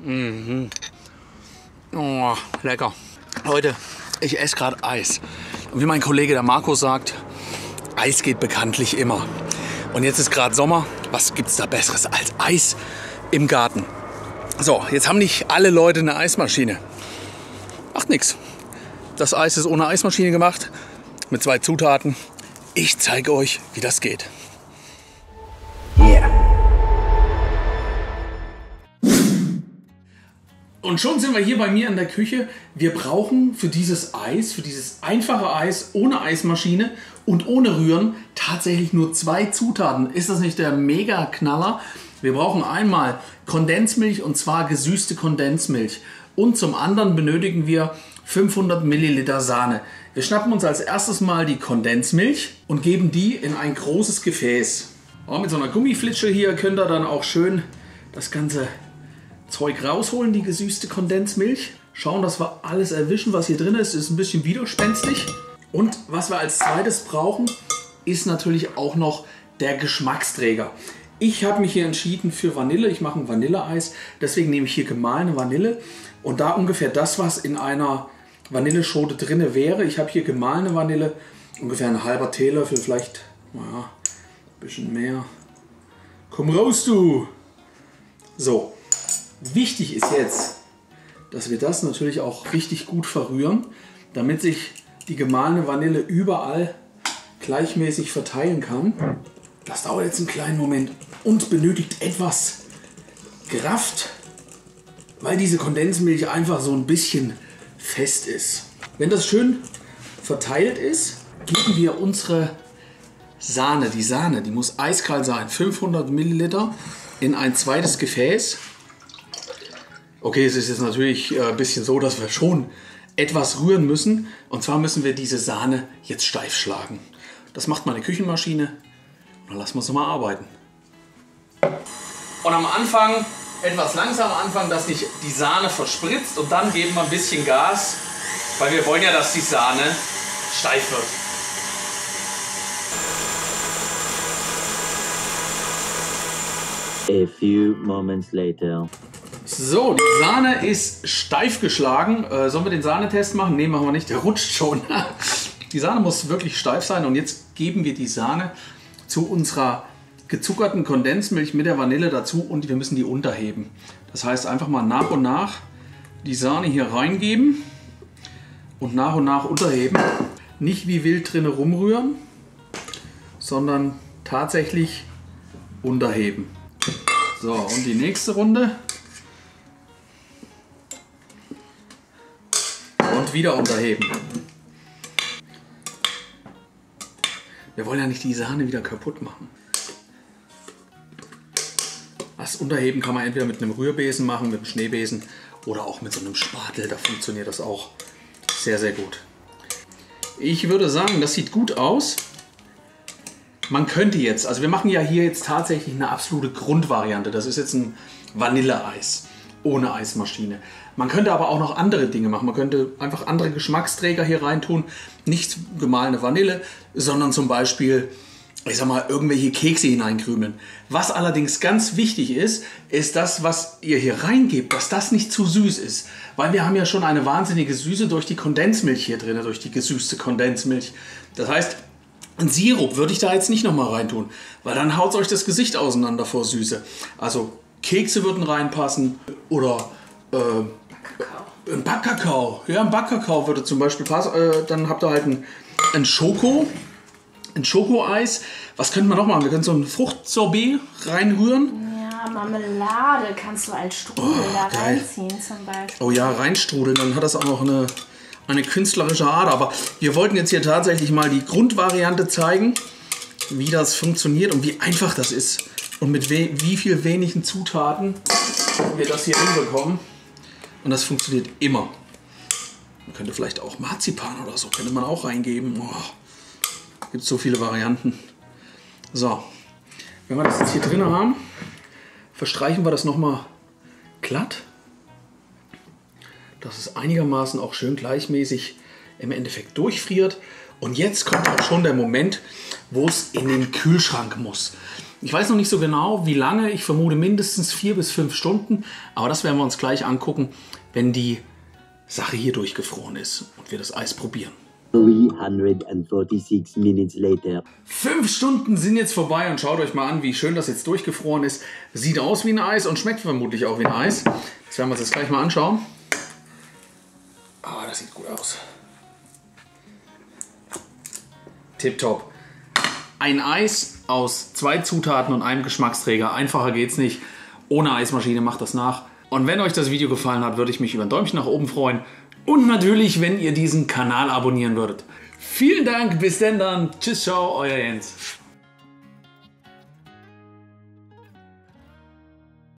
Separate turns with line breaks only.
Mhm. Oh, lecker. Leute, ich esse gerade Eis. Und wie mein Kollege der Marco sagt, Eis geht bekanntlich immer. Und jetzt ist gerade Sommer. Was gibt's da Besseres als Eis im Garten? So, jetzt haben nicht alle Leute eine Eismaschine. Macht nichts. Das Eis ist ohne Eismaschine gemacht, mit 2 Zutaten. Ich zeige euch, wie das geht. Yeah. Und schon sind wir hier bei mir in der Küche. Wir brauchen für dieses Eis, für dieses einfache Eis ohne Eismaschine und ohne Rühren tatsächlich nur 2 Zutaten. Ist das nicht der Mega-Knaller? Wir brauchen einmal Kondensmilch, und zwar gesüßte Kondensmilch. Und zum anderen benötigen wir 500 Milliliter Sahne. Wir schnappen uns als erstes mal die Kondensmilch und geben die in ein großes Gefäß. Oh, mit so einer Gummiflitsche hier könnt ihr dann auch schön das ganze Zeug rausholen, die gesüßte Kondensmilch. Schauen, dass wir alles erwischen, was hier drin ist. Ist ein bisschen widerspenstig. Und was wir als zweites brauchen, ist natürlich auch noch der Geschmacksträger. Ich habe mich hier entschieden für Vanille. Ich mache ein Vanilleeis. Deswegen nehme ich hier gemahlene Vanille. Und da ungefähr das, was in einer Vanilleschote drin wäre. Ich habe hier gemahlene Vanille. Ungefähr ein halber Teelöffel, vielleicht naja, ein bisschen mehr. Komm raus, du! So. Wichtig ist jetzt, dass wir das natürlich auch richtig gut verrühren, damit sich die gemahlene Vanille überall gleichmäßig verteilen kann. Das dauert jetzt einen kleinen Moment und benötigt etwas Kraft, weil diese Kondensmilch einfach so ein bisschen fest ist. Wenn das schön verteilt ist, geben wir unsere Sahne, die muss eiskalt sein, 500 Milliliter in ein zweites Gefäß. Okay, es ist jetzt natürlich ein bisschen so, dass wir schon etwas rühren müssen. Und zwar müssen wir diese Sahne jetzt steif schlagen. Das macht meine Küchenmaschine. Und dann lassen wir es mal arbeiten. Und am Anfang, etwas langsam anfangen, dass nicht die Sahne verspritzt. Und dann geben wir ein bisschen Gas, weil wir wollen ja, dass die Sahne steif wird.
A few moments later.
So, die Sahne ist steif geschlagen. Sollen wir den Sahnetest machen? Ne, machen wir nicht. Der rutscht schon. Die Sahne muss wirklich steif sein. Und jetzt geben wir die Sahne zu unserer gezuckerten Kondensmilch mit der Vanille dazu. Und wir müssen die unterheben. Das heißt, einfach mal nach und nach die Sahne hier reingeben. Und nach unterheben. Nicht wie wild drinne rumrühren, sondern tatsächlich unterheben. So, und die nächste Runde. Und wieder unterheben. Wir wollen ja nicht die Sahne wieder kaputt machen. Das Unterheben kann man entweder mit einem Rührbesen machen, mit einem Schneebesen oder auch mit so einem Spatel. Da funktioniert das auch sehr, sehr gut. Ich würde sagen, das sieht gut aus. Man könnte jetzt, also wir machen ja hier jetzt tatsächlich eine absolute Grundvariante. Das ist jetzt ein Vanilleeis ohne Eismaschine. Man könnte aber auch noch andere Dinge machen. Man könnte einfach andere Geschmacksträger hier reintun. Nicht gemahlene Vanille, sondern zum Beispiel, ich sag mal, irgendwelche Kekse hineinkrümeln. Was allerdings ganz wichtig ist, ist das, was ihr hier reingebt, dass das nicht zu süß ist. Weil wir haben ja schon eine wahnsinnige Süße durch die Kondensmilch hier drin, durch die gesüßte Kondensmilch. Das heißt, ein Sirup würde ich da jetzt nicht nochmal reintun, weil dann haut euch das Gesicht auseinander vor Süße. Also Kekse würden reinpassen oder ein Backkakao. Ja, ein Backkakao würde zum Beispiel passen. Dann habt ihr halt ein Schokoeis. Was könnte man noch machen? Wir können so ein Fruchtsorbet reinrühren.
Ja, Marmelade kannst du als Strudel da reinziehen zum Beispiel.
Oh ja, reinstrudeln. Dann hat das auch noch eine künstlerische Ader. Aber wir wollten jetzt hier tatsächlich mal die Grundvariante zeigen, wie das funktioniert und wie einfach das ist. Und mit wie viel wenigen Zutaten wir das hier hinbekommen. Und das funktioniert immer. Man könnte vielleicht auch Marzipan oder so, könnte man auch reingeben. Oh, gibt so viele Varianten. So, wenn wir das jetzt hier drin haben, verstreichen wir das nochmal glatt. Dass es einigermaßen auch schön gleichmäßig im Endeffekt durchfriert. Und jetzt kommt auch schon der Moment, wo es in den Kühlschrank muss. Ich weiß noch nicht so genau, wie lange. Ich vermute mindestens 4 bis 5 Stunden. Aber das werden wir uns gleich angucken, wenn die Sache hier durchgefroren ist und wir das Eis probieren.
346 minutes later.
5 Stunden sind jetzt vorbei und schaut euch mal an, wie schön das jetzt durchgefroren ist. Sieht aus wie ein Eis und schmeckt vermutlich auch wie ein Eis. Das werden wir uns jetzt gleich mal anschauen. Ah, das sieht gut aus. Tipptopp. Ein Eis aus 2 Zutaten und einem Geschmacksträger. Einfacher geht's nicht. Ohne Eismaschine macht das nach. Und wenn euch das Video gefallen hat, würde ich mich über ein Däumchen nach oben freuen. Und natürlich, wenn ihr diesen Kanal abonnieren würdet. Vielen Dank, bis denn dann. Tschüss, ciao, euer Jens.